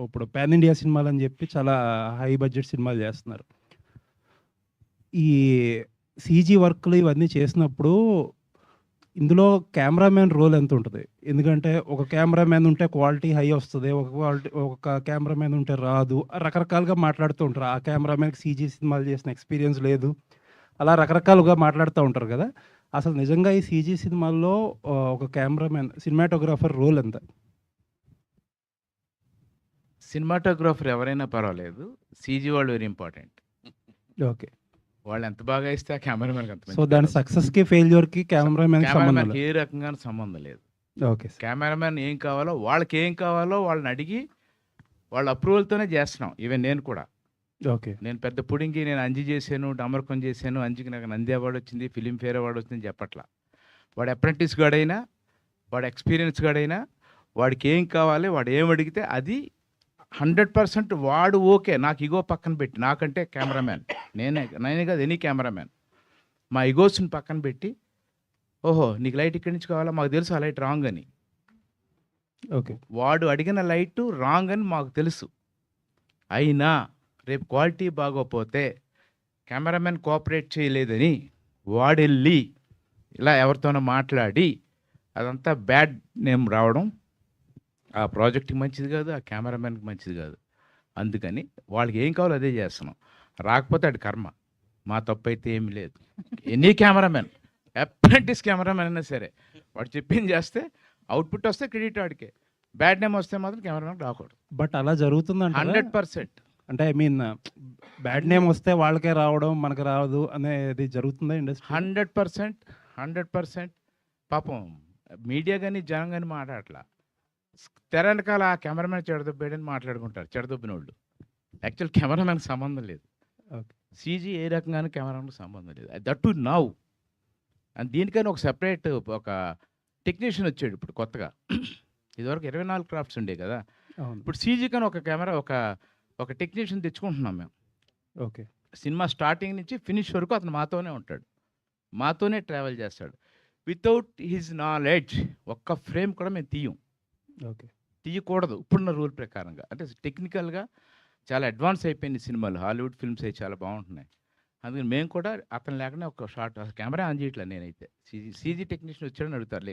ఇప్పుడు pan India సినిమాలని చెప్పి చాలా హై బడ్జెట్ సినిమాలు చేస్తున్నారు. ఈ సీజీ వర్క్‌లు ఇవన్నీ చేసినప్పుడు ఇందులో కెమెరామెన్ రోల్ ఎంత ఉంటది? ఎందుకంటే ఒక కెమెరామెన్ ఉంటే క్వాలిటీ హై వస్తది. ఒక కెమెరామెన్ ఉంటే రాదు. రకరకాలుగా మాట్లాడుతూ ఉంటారు. ఆ కెమెరామెన్‌కి సీజీ సినిమాలు చేసిన ఎక్స్‌పీరియన్స్ లేదు. అలా రకరకాలుగా మాట్లాడుతా ఉంటారు గదా! అసలు నిజంగా ఈ సీజీ సినిమాల్లో ఒక కెమెరామెన్, సినిమాటోగ్రాఫర్ రోల్ ఎంత? సినిమాటోగ్రాఫర్ ఎవరైనా పర్వాలేదు. సీజీ వాళ్ళు వెరీ ఇంపార్టెంట్. ఓకే. వాళ్ళు ఎంత బాగా ఇస్తే ఆ కెమెరామెన్‌కి అంత సో, మంచి దాని పేరొస్తుంది. సక్సెస్‌కి, ఫెయిల్యూర్‌కి కెమెరామెన్‌కి సంబంధం కెమెరామెన్‌కి లేదు. ఏ రకంగాను సంబంధం లేదు. Okay sir. కెమెరామెన్ ఏం కావాలో, వాళ్ళకేం కావాలో వాళ్ళని అడిగి, వాళ్ళ అప్రూవల్‌తోనే చేస్తున్నాం. ఈవెన్ నేను కూడా. ఓకే. నేను పెద్ద పుడింగి నేను అంజి చేశాను, డమరుకం చేశాను, అంజికి నాకు నంది అవార్డ్ వచ్చింది, ఫిల్మ్‌ఫేర్ అవార్డ్ వచ్చిందని చెప్పట్లా. వాడు అప్రెంటిస్ గాడైనా, వాడు ఎక్స్‌పీరియన్స్ గాడైనా, వాడికి ఏం కావాలి, వాడు ఏం అడిగితే అది 100% వాడు ఓకే. నాకు ఇగో పక్కన పెట్టి, నాకంటే కెమెరామెన్ నేనే కాదు ఎనీ కెమెరామెన్. మా ఇగోస్‌ని పక్కన పెట్టి, ఓహో! నీకు లైట్ ఇక్కడి నుంచి కావాలా? మాకు తెలుసు ఆ లైట్ రాంగ్ అని. ఓకే. వాడు అడిగిన లైటు రాంగ్ అని మాకు తెలుసు. అయినా రేపు క్వాలిటీ బాగోపోతే కెమెరామెన్ కోఆపరేట్ చేయలేదని వాడెళ్ళి ఇలా ఎవరితోనో మాట్లాడి అదంతా బ్యాడ్ నేమ్ రావడం ఆ ప్రాజెక్ట్‌కి మంచిది కాదు. ఆ కెమెరామెన్‌కి మంచిది కాదు. అందుకని వాళ్ళకి ఏం కావాలో అదే చేస్తున్నాం. రాకపోతే అది కర్మ. మా తప్పైతే ఏమీ లేదు. ఎనీ కెమెరామెన్, అప్రెంటిస్ కెమెరామెన్ అయినా సరే వాడు చెప్పింది చేస్తే అవుట్‌పుట్ వస్తే క్రెడిట్ వాడికే. బ్యాడ్ నేమ్ వస్తే మాత్రం కెమెరామెన్‌కి రాకూడదు. బట్ అలా జరుగుతుందంటారా? 100%. అంటే ఐ మీన్ బ్యాడ్ నేమ్ వస్తే వాళ్ళకే రావడం, మనకు రాదు అనేది జరుగుతుందా ఇండస్ట్రీలో? 100%. 100%. పాపం మీడియా గాని, జనం గాని మాట్లాడట్లా. తెర వెనకాల ఆ కెమెరామెన్ చెడదొబ్బాడని మాట్లాడుకుంటారు చెడదొబ్బినోళ్ళు. యాక్చువల్ కెమెరామెన్‌కి సంబంధం లేదు. ఓకే. సీజీ ఏ రకంగాను కెమెరామెన్‌కి సంబంధం లేదు. That to now. అండ్ దీనికని ఒక సెపరేట్ ఒక టెక్నీషియన్ వచ్చాడు ఇప్పుడు కొత్తగా. ఇదివరకు 24 క్రాఫ్ట్స్ ఉండేవి కదా! అవును. ఇప్పుడు సీజీకని ఒక కెమెరా ఒక టెక్నీషియన్ తెచ్చుకుంటున్నాం మేము. ఓకే. సినిమా స్టార్టింగ్ నుంచి ఫినిష్ వరకు అతను మాతోనే ఉంటాడు. మాతోనే ట్రావెల్ చేస్తాడు. వితౌట్ హిజ్ నాలెడ్జ్ ఒక్క ఫ్రేమ్ కూడా మేము తీయం. ఓకే. తీయకూడదు ఇప్పుడున్న రూల్ ప్రకారంగా. అంటే టెక్నికల్‌గా చాలా అడ్వాన్స్ అయిపోయినాయి సినిమాలు. హాలీవుడ్ ఫిల్మ్స్ అయి చాలా బాగుంటున్నాయి. అందుకని మేము కూడా అతను లేకుండా ఒక షాట్ కెమెరా ఆన్ చేయట్లేదు నేనైతే. సీజీ టెక్నీషియన్ వచ్చాడని అడుగుతారు.